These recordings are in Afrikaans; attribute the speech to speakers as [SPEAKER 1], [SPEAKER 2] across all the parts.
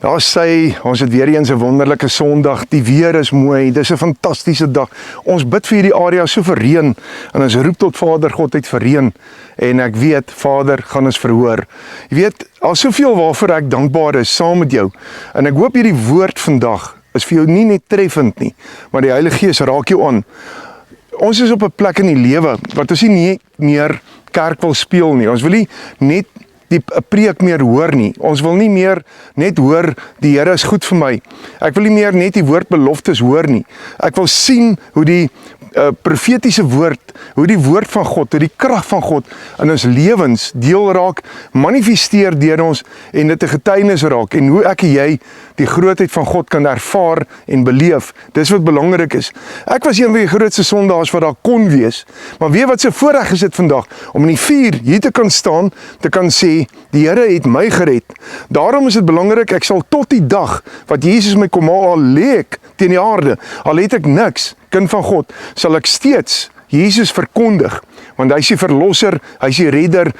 [SPEAKER 1] Daar sê, ons het weer eens 'n wonderlike Sondag, die weer is mooi, dis 'n fantastiese dag. Ons bid vir hierdie area so vir reën, en ons roep tot Vader God uit vir reën, en ek weet, Vader gaan ons verhoor. Jy weet, al soveel waarvoor ek dankbaar is, saam met jou, en ek hoop hierdie woord vandag, is vir jou nie net treffend nie, maar die Heilige Gees raak jou aan. Ons is op 'n plek in die lewe, wat ons nie meer kerk wil speel nie, ons wil nie net die preek meer hoor nie. Ons wil nie meer net hoor, die Here is goed vir my. Ek wil nie meer net die woordbeloftes hoor nie. Ek wil sien hoe die profetiese woord, hoe die woord van God, hoe die krag van God in ons lewens deel raak, manifesteer deur ons en dit 'n getuienis raak en hoe ek en jy die grootheid van God kan ervaar en beleef. Dis wat belangrik is. Ek was een van die grootste sondaars wat daar kon wees, maar weet wat se voorreg is dit vandag om in die vuur hier te kan staan, te kan sê, die Here het my gered. Daarom is dit belangrik, ek sal tot die dag wat Jesus my kom haal, al lê ek teen die aarde, al het ek niks, kind van God, sal ek steeds Jesus verkondig, want hy is die verlosser, hy is die redder.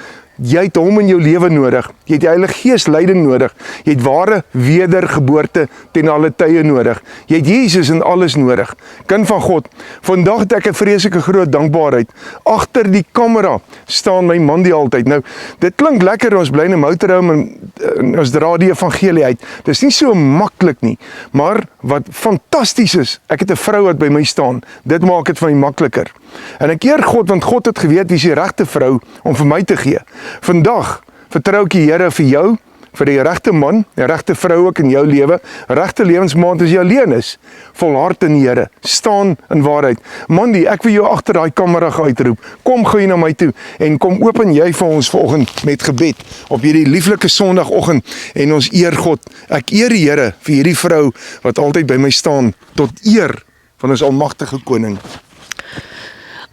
[SPEAKER 1] Jy het hom in jou lewe nodig, jy het die Heilige Gees leiding nodig, jy het ware wedergeboorte ten alle tye nodig, jy het Jesus in alles nodig. Kind van God, vandag het ek 'n vreeslike groot dankbaarheid. Agter die kamera staan my man die altyd. Nou, dit klink lekker, ons bly in 'n motorhome en ons dra die evangelie uit. Dis nie so maklik nie, maar wat fantasties is, ek het 'n vrou wat by my staan. Dit maak dit vir my makliker. En ek eer God, want God het geweet wie is die regte vrou om vir my te gee. Vandag vertrou ek die Here vir jou, vir die regte man, die regte vrou ook in jou lewe, regte lewensmaat as jy alleen is. Volhard in die Here, staan in waarheid. Mandy, ek wil jou agter daai kamera uitroep. Kom gou hier na my toe en kom open jy vir ons vanoggend met gebed op hierdie lieflike Sondagoggend en ons eer God. Ek eer die Here vir hierdie vrou wat altyd by my staan tot eer van ons almagtige koning.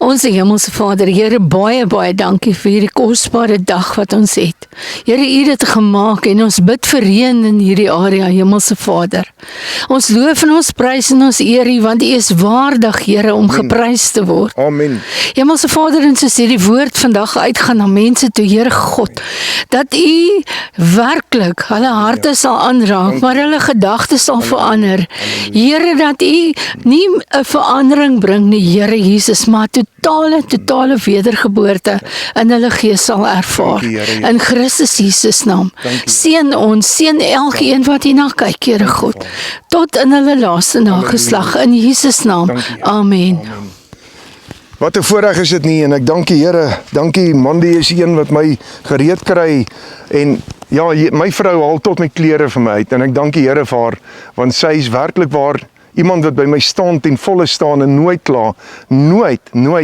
[SPEAKER 2] Onze Hemelse Vader, Here, baie dankie vir hierdie kosbare dag wat ons het. Here, U het dit gemaak en ons bid vir reën in hierdie area, Hemelse Vader. Ons loof en ons prys en ons eer U, want U is waardig, Here, om geprys te word.
[SPEAKER 1] Amen.
[SPEAKER 2] Hemelse Vader, en soos hierdie woord vandag uitgaan na mense toe, Here God, dat U werklik hulle harte sal aanraak, maar hulle gedagtes sal verander. Here, dat U nie 'n verandering bring nie, Here Jesus, maar totale wedergeboorte in hulle gees sal ervaar. In Christus Jesus naam. Seën ons, seën elkeen wat hierna kyk, Here God, tot in hulle laaste nageslag, in Jesus naam. Amen.
[SPEAKER 1] Wat 'n voorreg is dit nie, en ek dank die Here, dankie, Mandy is een wat my gereed kry, en ja, my vrou haal tot my klere vir my uit, en ek dank die Here vir haar, want sy is werklik waar, iemand wat by my staan, ten volle staan en nooit kla, nooit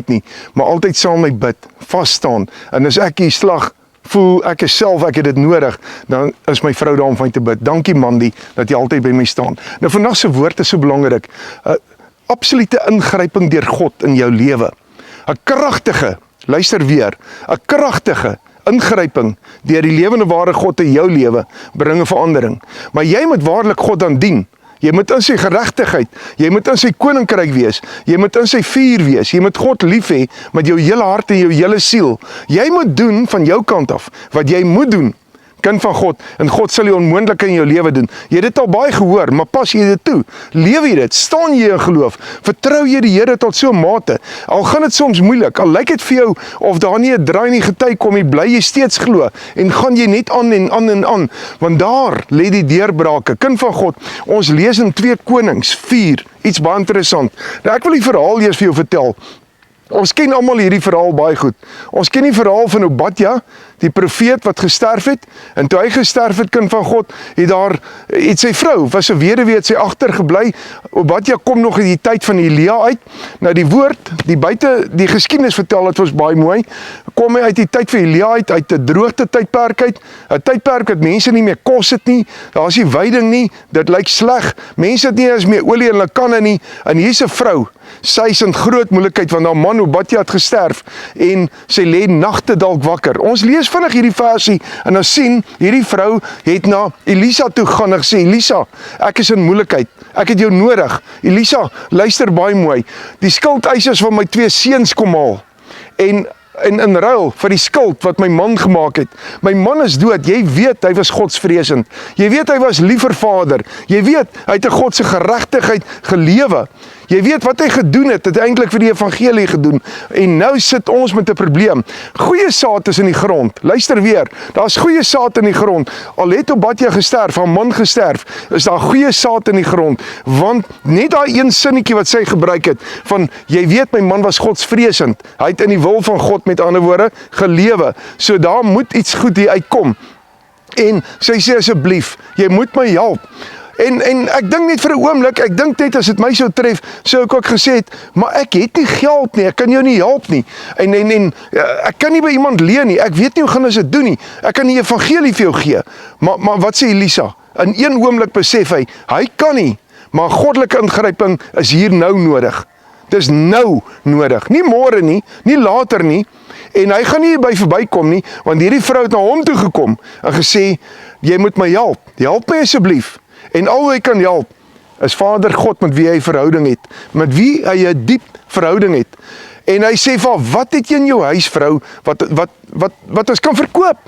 [SPEAKER 1] nie, maar altyd saam my bid, vas staan, en as ek die slag voel, ek het dit nodig, dan is my vrou daar om van te bid. Dankie Mandy, dat jy altyd by my staan. Nou vandag se woord is so belangrik, absolute ingryping deur God in jou lewe, 'n kragtige, luister weer, 'n kragtige ingryping deur die lewende ware God in jou lewe, bring 'n verandering, maar jy moet waarlik God dan dien. Jy moet in sy geregtigheid, jy moet in sy koninkryk wees, jy moet in sy vuur wees, jy moet God lief hê met jou hele hart en jou hele siel. Jy moet doen van jou kant af wat jy moet doen, kind van God, en God sal die onmoontlike in jou lewe doen. Jy het dit al baie gehoor, maar pas jy dit toe? Leef jy dit? Staan jy in geloof? Vertrou jy die Here tot so 'n mate? Al gaan dit soms moeilik, al lyk dit vir jou of daar nie 'n draai in die gety kom nie, bly jy steeds glo en gaan jy net aan en aan, want daar lê die deurbrake. Kind van God, ons lees in 2 Konings 4, iets baie interessant. Nou ek wil die verhaal eers vir jou vertel. Ons ken almal hierdie verhaal baie goed. Ons ken die verhaal van Obadja, die profeet wat gesterf het, en toe hy gesterf het, kind van God, het sy vrou, was 'n weduwee, het sy agtergebly. Obadja kom nog in die tyd van Elia uit. Nou die woord, die geskiedenis vertel het ons baie mooi, kom hy uit die tyd van Elia uit 'n droogte tydperk uit, 'n tydperk dat mense nie meer kos het nie, daar is nie veiding nie, dit lyk sleg, mense het nie eens meer olie in hulle kanne nie, en hier's 'n vrou, sy is in groot moeilikheid, want haar man Obadja het gesterf, en sy lê nagte dalk wakker. Ons lees vinnig hierdie versie, en ons sien, hierdie vrou het na Elisa toe gaan en gesê, Elisa, ek is in moeilikheid, ek het jou nodig. Elisa, luister baie mooi, die skuldeisers van my 2 seuns kom haal, en En in ruil vir die skuld wat my man gemaak het. My man is dood, jy weet hy was godsvreesend. Jy weet hy was lief vir Vader. Jy weet hy het 'n God se geregtigheid gelewe. Jy weet wat hy gedoen het eintlik vir die evangelie gedoen. En nou sit ons met 'n probleem. Goeie saad is in die grond. Luister weer, daar's goeie saad in die grond. Al het Obadja gesterf, haar man gesterf, is daar goeie saad in die grond. Want net daai een sinnetjie wat sy gebruik het, van jy weet my man was godsvreesend. Hy het in die wil van God, met ander woorde, gelewe. So daar moet iets goed hier uitkom. En sy sê asseblief, jy moet my help. En ek dink net vir 'n oomblik, ek dink net as dit my sou tref, sou ek ook gesê het, maar ek het nie geld nie, ek kan jou nie help nie. En ek kan nie by iemand leen nie, ek weet nie hoe gaan ons dit doen nie. Ek kan die evangelie vir jou gee. Maar wat sê Elisa? In een oomblik besef hy kan nie, maar goddelike ingryping is hier nou nodig. Dis nou nodig, nie môre nie, nie later nie. En hy gaan nie by verbykom nie, want hierdie vrou het na hom toe gekom en gesê, jy moet my help my asseblief. En al hoe hy kan help, is Vader God met wie hy verhouding het, met wie hy 'n diep verhouding het. En hy sê vir haar, wat het jy in jou huis, vrou, wat ons kan verkoop,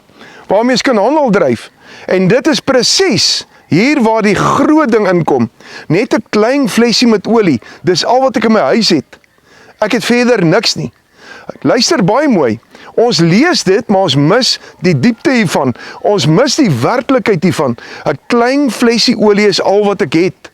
[SPEAKER 1] waarmee ons kan handel dryf. En dit is presies hier waar die groot ding inkom. Net 'n klein flesie met olie, dis al wat ek in my huis het. Ek het verder niks nie. Luister baie mooi. Ons lees dit, maar ons mis die diepte hiervan. Ons mis die werklikheid hiervan. 'n Klein flesie olie is al wat ek het.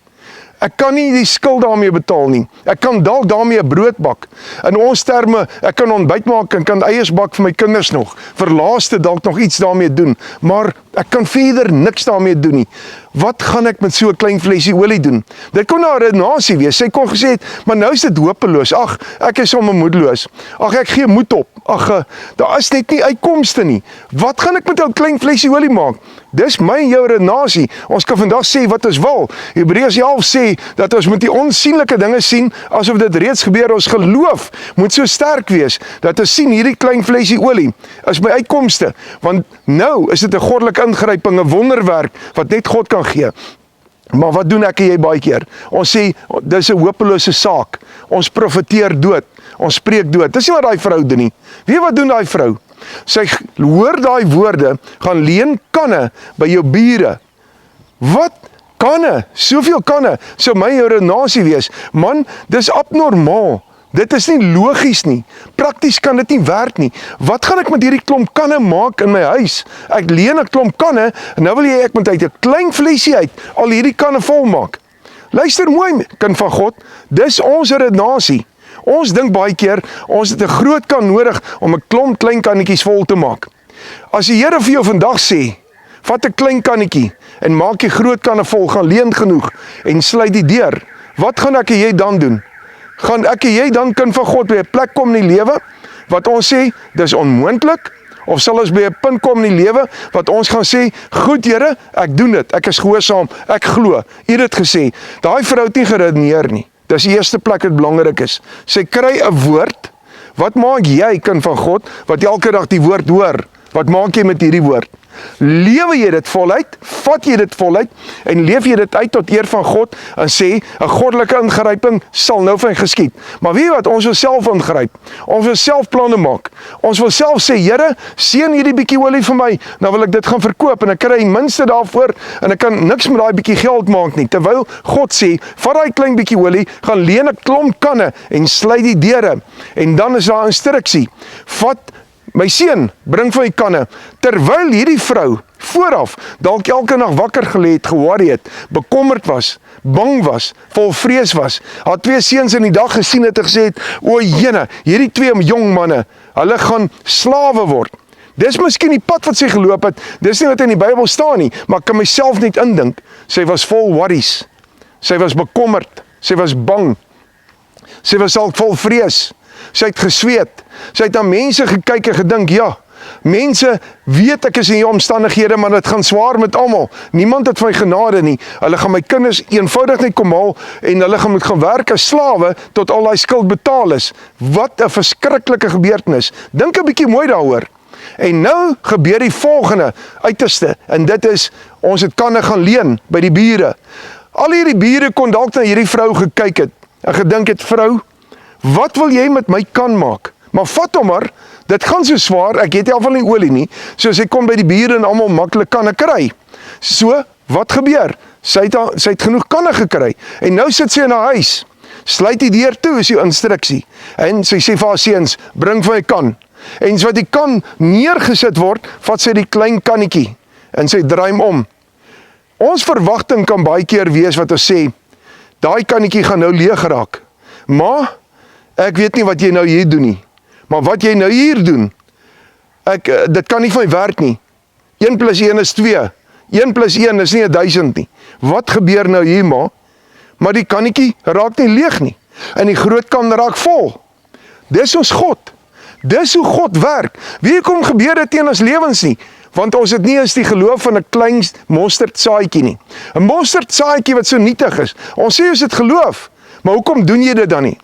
[SPEAKER 1] Ek kan nie die skuld daarmee betaal nie. Ek kan dalk daarmee 'n brood bak. In ons terme, ek kan ontbyt maak en kan eiers bak vir my kinders nog. Vir laaste dalk nog iets daarmee doen. Maar ek kan verder niks daarmee doen nie. Wat gaan ek met so 'n klein flesie olie doen? Dit kon nou 'n redenasie wees. Sy kon gesê het, maar nou is dit hopeloos. Ag, ek is sommer moedeloos. Ag, ek gee moed op. Ag, daar is net nie uitkomste nie. Wat gaan ek met 'n klein flesie olie maak? Dis my en jou redenasie. Ons kan vandag sê wat ons wil. Hebreërs 11 sê dat ons moet die onsienlike dinge sien asof dit reeds gebeur. Ons geloof moet so sterk wees dat ons sien hierdie klein flesie olie is my uitkomste. Want nou is dit 'n goddelike ingryping, 'n wonderwerk wat net God kan gee. Maar wat doen ek en jy baie keer? Ons sê, dis 'n hopelose saak. Ons profeteer dood. Ons spreek dood. Dis nie wat daai vrou doen nie. Weet wat doen daai vrou? Sy hoor daai woorde, gaan leen kanne by jou bure. Wat? Kanne? Soveel kanne. Sou my jou redenasie wees. Man, dis abnormaal. Dit is nie logies nie. Prakties kan dit nie werk nie. Wat gaan ek met hierdie klomp kanne maak in my huis? Ek leen 'n klomp kanne en nou wil jy ek moet uit 'n klein flesie uit al hierdie kanne vol maak. Luister mooi, kind van God, dis ons redenasie. Ons dink baie keer, ons het 'n groot kan nodig om 'n klomp klein kannetjies vol te maak. As die Here vir jou vandag sê, vat 'n klein kannetjie en maak die groot kanne vol, gaan leen genoeg en sluit die deur. Wat gaan ek en jy dan doen? Gaan ek en jy dan kind van God by 'n plek kom in die lewe wat ons sê, dis onmoontlik? Of sal ons by 'n punt kom in die lewe wat ons gaan sê, goed Here, ek doen dit, ek is gehoorsaam, ek glo. U het dit gesê. Daai vrou het nie geredeneer nie. Dis die eerste plek wat belangrik is. Sy kry 'n woord. Wat maak jy, kind van God, wat elke dag die woord hoor? Wat maak jy met hierdie woord? Lewe jy dit voluit, vat jy dit voluit en leef jy dit uit tot eer van God en sê, 'n goddelike ingryping sal nou van geskied. Maar weet jy wat, ons wil self ingryp. Ons wil self planne maak. Ons wil self sê, Here, seën hierdie bietjie olie vir my, nou wil ek dit gaan verkoop en ek kry die minste daarvoor en ek kan niks met daai bietjie geld maak nie. Terwyl God sê, vat daai klein bietjie olie, gaan leen 'n klomp kanne en sluit die deure. En dan is daar instruksie. Vat my seun, bring vir my kanne. Terwyl hierdie vrou vooraf dalk elke nag wakker gelê het, ge-worry het, bekommerd was, bang was, vol vrees was. Haar 2 seuns in die dag gesien het en gesê het, o jene, hierdie 2 jong manne, hulle gaan slawe word. Dis miskien die pad wat sy geloop het, dis nie wat in die Bybel staan nie, maar ek kan myself net indink. Sy was vol worries. Sy was bekommerd, sy was bang. Sy was dalk vol vrees. Sy het gesweet. Sy het aan mense gekyk en gedink, ja, mense weet ek is in die omstandighede, maar dit gaan swaar met almal. Niemand het my genade nie. Hulle gaan my kinders eenvoudig net kom haal en hulle gaan moet gaan werk as slawe tot al daai skuld betaal is. Wat 'n verskriklike gebeurtenis. Dink 'n bietjie mooi daaroor. En nou gebeur die volgende uiterste en dit is, ons het kanne gaan leen by die bure. Al hierdie bure kon dalk na hierdie vrou gekyk het en gedink het, vrou, wat wil jy met my kan maak? Maar vat hom maar, Dit gaan so swaar, ek het nie al van die olie nie, so sy kom by die bure en almal maklik kanne kry. So, wat gebeur? Sy het genoeg kanne gekry, en nou sit sy in haar huis, sluit die deur toe, is die instruksie, en sy sê vir haar seuns, bring vir my kan, en so wat die kan neergesit word, vat sy die klein kannetjie, en sy draai hom om. Ons verwagting kan baie keer wees wat ons sê, daai kannetjie gaan nou leeg raak, maar, ek weet nie wat jy nou hier doen nie, maar wat jy nou hier doen, dit kan nie van my werk nie, 1 + 1 is 2, 1 + 1 is nie 1000 nie, wat gebeur nou hier ma? Maar die kannetjie raak nie leeg nie, en die groot kan raak vol. Dis ons God, dis hoe God werk. Wie kom gebeur dit teen ons lewens nie? Want ons het nie eens die geloof van 'n klein mosterdsaadjie nie. 'n Mosterdsaadjie wat so nietig is. Ons sê ons het geloof, maar hoekom doen jy dit dan nie?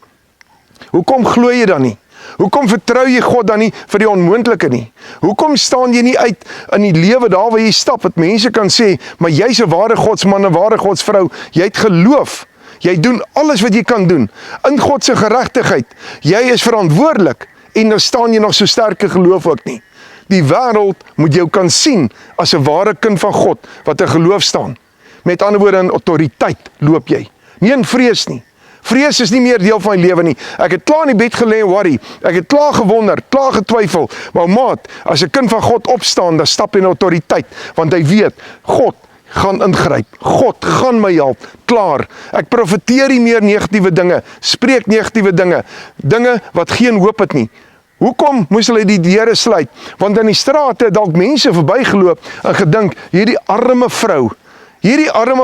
[SPEAKER 1] Hoekom glo jy dan nie? Hoekom vertrou jy God dan nie vir die onmoontlike nie? Hoekom staan jy nie uit in die lewe daar waar jy stap, dat mense kan sê, maar jy's 'n ware godsman, 'n ware godsvrou, jy het geloof, jy doen alles wat jy kan doen, in God se geregtigheid, jy is verantwoordelik, en dan staan jy nog so sterke geloof ook nie. Die wêreld moet jou kan sien as 'n ware kind van God, wat in geloof staan. Met ander woorde, in autoriteit loop jy, nie in vrees nie. Vrees is nie meer deel van my lewe nie. Ek het klaar in die bed gelê en worry. Ek het klaar gewonder, klaar getwyfel. Maar maat, as 'n kind van God opstaan, dan stap hy in autoriteit, want hy weet, God gaan ingryp. God gaan my help. Klaar. Ek profeteer nie meer negatiewe dinge, spreek negatiewe dinge, dinge wat geen hoop het nie. Hoekom moes hulle die deure sluit? Want in die strate het dalk mense verbygeloop en gedink, hierdie arme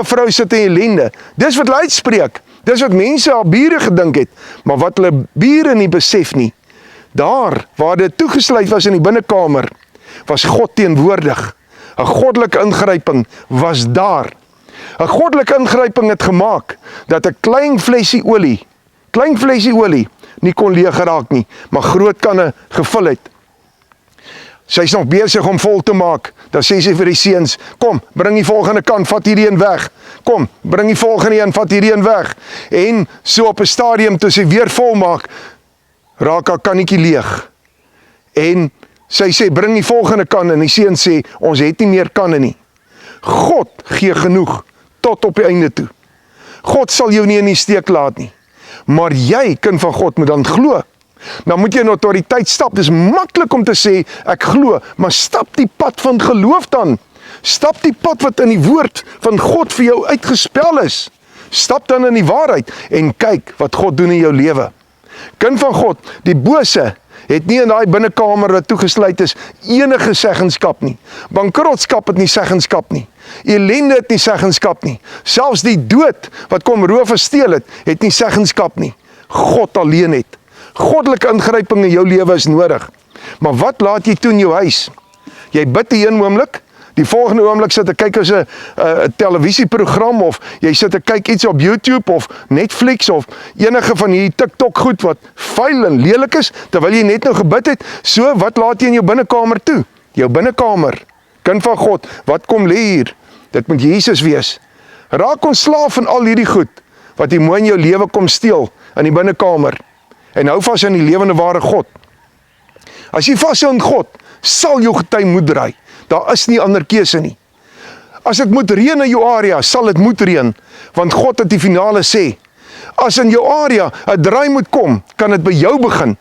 [SPEAKER 1] vrou sit in ellende. Dis wat hulle uitspreek. Dis wat mense al bure gedink het, maar wat hulle bure nie besef nie. Daar, waar dit toegesluit was in die binnekamer, was God teenwoordig. 'n Goddelike ingryping was daar. 'n Goddelike ingryping het gemaak, dat 'n klein flesie olie, nie kon leeg geraak nie, maar groot kanne gevul het. Sy is nog besig om vol te maak, dan sê sy vir die seuns, kom, bring die volgende kan, vat hierdie een weg. Kom, bring die volgende een, vat hierdie een weg. En so op 'n stadium, toe sy weer vol maak, raak haar kannetjie leeg. En sy sê, bring die volgende kan, en die seun sê, ons het nie meer kanne nie. God gee genoeg, tot op die einde toe. God sal jou nie in die steek laat nie. Maar jy, kind van God, moet dan glo. Dan moet jy in autoriteit stap. Dis maklik om te sê, ek glo, maar stap die pad van geloof dan. Stap die pad wat in die woord van God vir jou uitgespel is. Stap dan in die waarheid en kyk wat God doen in jou lewe. Kind van God, die bose het nie in daai binnekamer wat toegesluit is enige seggenskap nie. Bankrotskap het nie seggenskap nie. Ellende het nie seggenskap nie. Selfs die dood wat kom roof en steel het nie seggenskap nie. God alleen het. Goddelike ingryping in jou lewe is nodig. Maar wat laat jy toe in jou huis? Jy bid die een oomblik, die volgende oomblik sit te kyk as 'n televisieprogram, of jy sit te kyk iets op YouTube of Netflix of enige van hierdie TikTok goed wat vuil en lelik is, terwyl jy net nou gebid het. So, wat laat jy in jou binnekamer toe? Jou binnekamer, kind van God, wat kom lê hier? Dit moet Jesus wees. Raak ontslaaf van al hierdie goed wat jy mooi in jou lewe kom steel in die binnekamer, en hou vas aan die lewende ware God. As jy vashou aan God, sal jou gety moet draai. Daar is nie ander keuse nie. As dit moet reën in jou area, sal dit moet reën, want God het die finale sê. As in jou area 'n draai moet kom, kan dit by jou begin.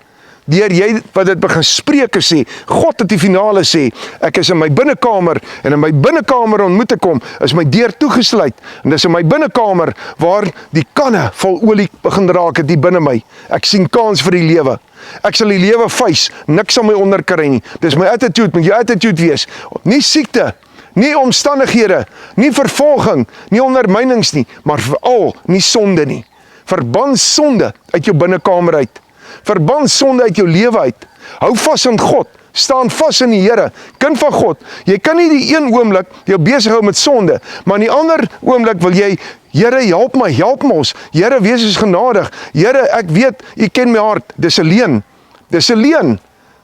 [SPEAKER 1] Deur jy wat dit begin spreuke sê, God het die finale sê, ek is in my binnekamer, en in my binnekamer ontmoet ek kom, is my deur toegesluit, en dis in my binnekamer, waar die kanne vol olie begin raak het hier binne my. Ek sien kans vir die lewe. Ek sal die lewe face, niks aan my onderkry nie. Dis my attitude, moet jou attitude wees. Nie siekte, nie omstandighede, nie vervolging, nie ondermynings nie, maar veral nie sonde nie. Verban sonde uit jou binnekamer uit. Verban sonde uit jou lewe uit. Hou vas aan God. Staan vas in die Here. Kind van God, jy kan nie die een oomblik jou besig hou met sonde, maar in die ander oomblik wil jy, Here, help ons. Here, wees ons genadig. Here, ek weet, U ken my hart. Dis 'n leuen. Dis 'n leuen.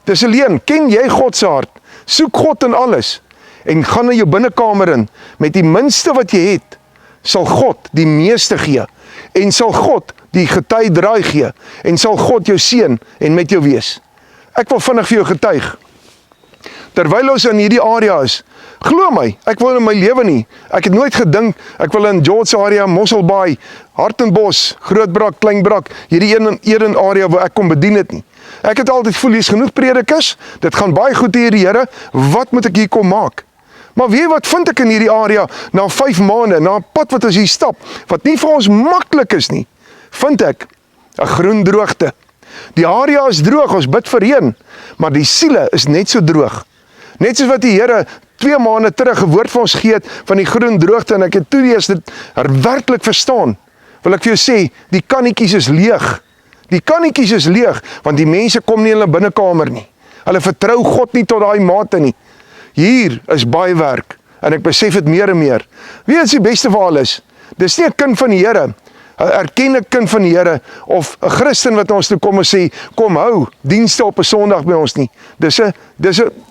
[SPEAKER 1] Dis 'n leuen. Ken jy God se hart? Soek God in alles. En gaan na jou binnekamer in. Met die minste wat jy het, sal God die meeste gee. En sal God die gety draai gee. En sal God jou seën en met jou wees. Ek wil vinnig vir jou getuig. Terwyl ons in hierdie area is, glo my, ek wil in my lewe nie. Ek het nooit gedink, ek wil in George area, Mosselbaai, Hartenbos, Grootbrak, Kleinbrak, hierdie een area waar ek kom bedien het nie. Ek het altyd voel, hier is genoeg predikers, dit gaan baie goed hier, die Here, wat moet ek hier kom maak? Maar weet wat vind ek in hierdie area, na 5 maande, na 'n pad wat ons hier stap, wat nie vir ons maklik is nie, vind ek 'n groen droogte. Die area is droog, ons bid vir reën, maar die siele is net so droog. Net soos wat die Here 2 maande terug 'n woord vir ons gee het van die groen droogte, en ek het toe eers dit werklik verstaan, wil ek vir jou sê, die kannetjies is leeg. Die kannetjies is leeg, want die mense kom nie in hulle binnekamer nie. Hulle vertrou God nie tot daai mate nie. Hier is baie werk, en ek besef dit meer en meer. Wie is die beste verhaal is? Dis nie 'n kind van die Here, 'n erkende kind van die Here, of 'n Christen wat ons toe kom en sê, kom hou dienste op 'n Sondag by ons nie. Dis 'n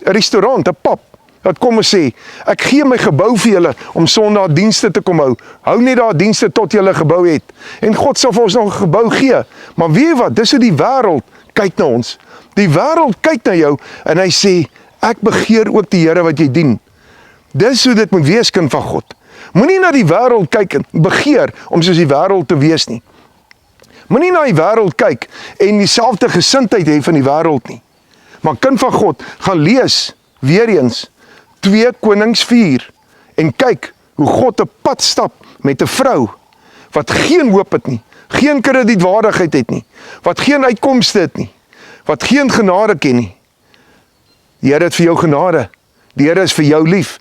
[SPEAKER 1] restaurant, 'n pub, wat kom en sê, ek gee my gebou vir julle om Sondag dienste te kom hou. Hou net daar dienste tot julle gebou het. En God sal vir ons nog 'n gebou gee. Maar weet jy wat, dis hoe die wêreld kyk na ons. Die wêreld kyk na jou en hy sê, ek begeer ook die Here wat jy dien. Dis hoe dit moet wees, kind van God. Moenie na die wêreld kyk en begeer om soos die wêreld te wees nie. Moenie na die wêreld kyk en dieselfde gesindheid hê van die wêreld nie. Maar kind van God, gaan lees weer eens 2 Konings 4 en kyk hoe God 'n pad stap met 'n vrou wat geen hoop het nie, geen kredietwaardigheid het nie, wat geen uitkomste het nie, wat geen genade ken nie. Die Here het vir jou genade. Die Here is vir jou lief.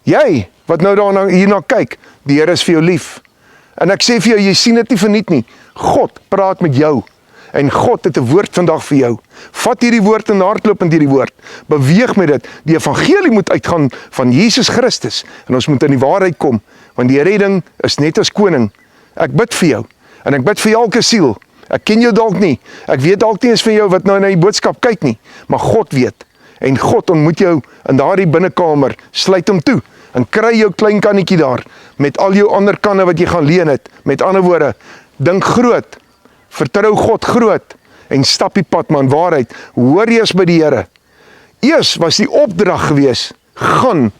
[SPEAKER 1] Jy, wat nou daarna hierna kyk, die Here is vir jou lief. En ek sê vir jou, jy sien dit nie verniet nie. God praat met jou. En God het 'n woord vandag vir jou. Vat hierdie woord en hardloop in hierdie woord. Beweeg met dit. Die evangelie moet uitgaan van Jesus Christus. En ons moet in die waarheid kom. Want die redding is net as koning. Ek bid vir jou. En ek bid vir elke siel. Ek ken jou dalk nie. Ek weet dalk nie eens van jou wat nou na die boodskap kyk nie. Maar God weet. En God ontmoet jou in daardie binnekamer. Sluit hom toe. En kry jou klein kannetjie daar. Met al jou ander kanne wat jy gaan leen het. Met ander woorde, dink groot. Vertrou God groot. En stap die pad, man, waarheid. Hoor eers by die Here. Eers was die opdrag gewees. Gaan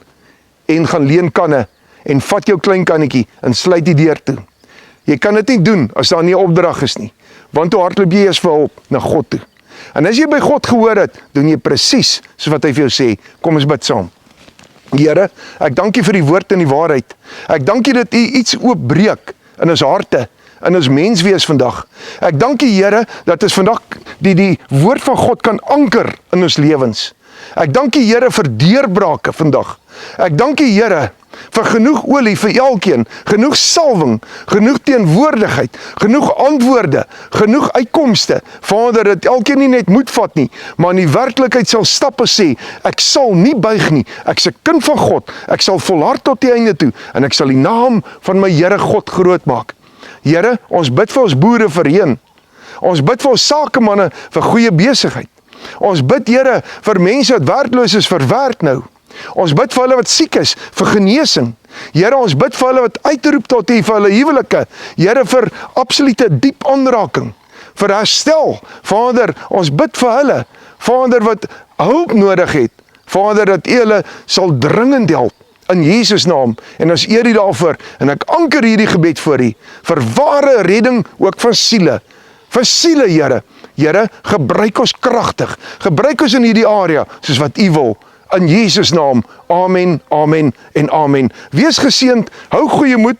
[SPEAKER 1] en gaan leen kanne. En vat jou klein kannetjie en sluit die deur toe. Jy kan dit nie doen as daar nie 'n opdrag is nie. Want hoe hardloop jy eers vir hulp na God toe? En as jy by God gehoor het, doen jy presies soos wat hy vir jou sê. Kom ons bid saam. Here, ek dank U vir die woord en die waarheid. Ek dank U dat U iets oopbreek in ons harte, in ons menswees vandag. Ek dank U, Here, dat ons vandag die woord van God kan anker in ons lewens. Ek dank U, Here, vir deurbrake vandag. Ek dank U, Here, vir genoeg olie vir elkeen, genoeg salwing, genoeg teenwoordigheid, genoeg antwoorde, genoeg uitkomste. Vader, dat elkeen nie net moed vat nie, maar in die werklikheid sal stap en sê, ek sal nie buig nie, ek is 'n kind van God, ek sal volhard tot die einde toe, en ek sal die naam van my Here God groot maak. Here, ons bid vir ons boere vir reën. Ons bid vir ons sakemanne vir goeie besigheid. Ons bid, Here, vir mense wat werkloos is vir werk nou. Ons bid vir hulle wat siek is, vir genesing. Here, ons bid vir hulle wat uitroep tot U, vir hulle huwelike. Here, vir absolute diep aanraking, vir herstel. Vader, ons bid vir hulle. Vader, wat hulp nodig het. Vader, dat U hulle sal dringend help. In Jesus naam. En ons eer U daarvoor. En ek anker hierdie gebed voor U. Vir ware redding ook van siele. Vir siele, Here. Here, gebruik ons kragtig. Gebruik ons in hierdie area, soos wat U wil. In Jesus naam, amen, amen en amen. Wees geseënd, hou goeie moed.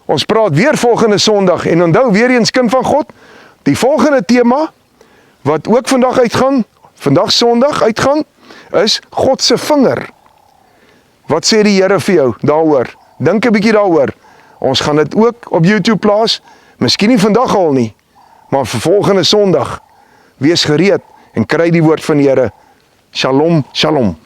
[SPEAKER 1] Ons praat weer volgende Sondag. En onthou weer eens, kind van God, die volgende tema, wat ook vandag uitgaan, vandag Sondag uitgaan, is God se vinger. Wat sê die Here vir jou daaroor? Dink 'n bietjie daaroor. Ons gaan dit ook op YouTube plaas. Miskien nie vandag al nie, maar vir volgende Sondag. Wees gereed en kry die woord van die Here. Shalom, shalom.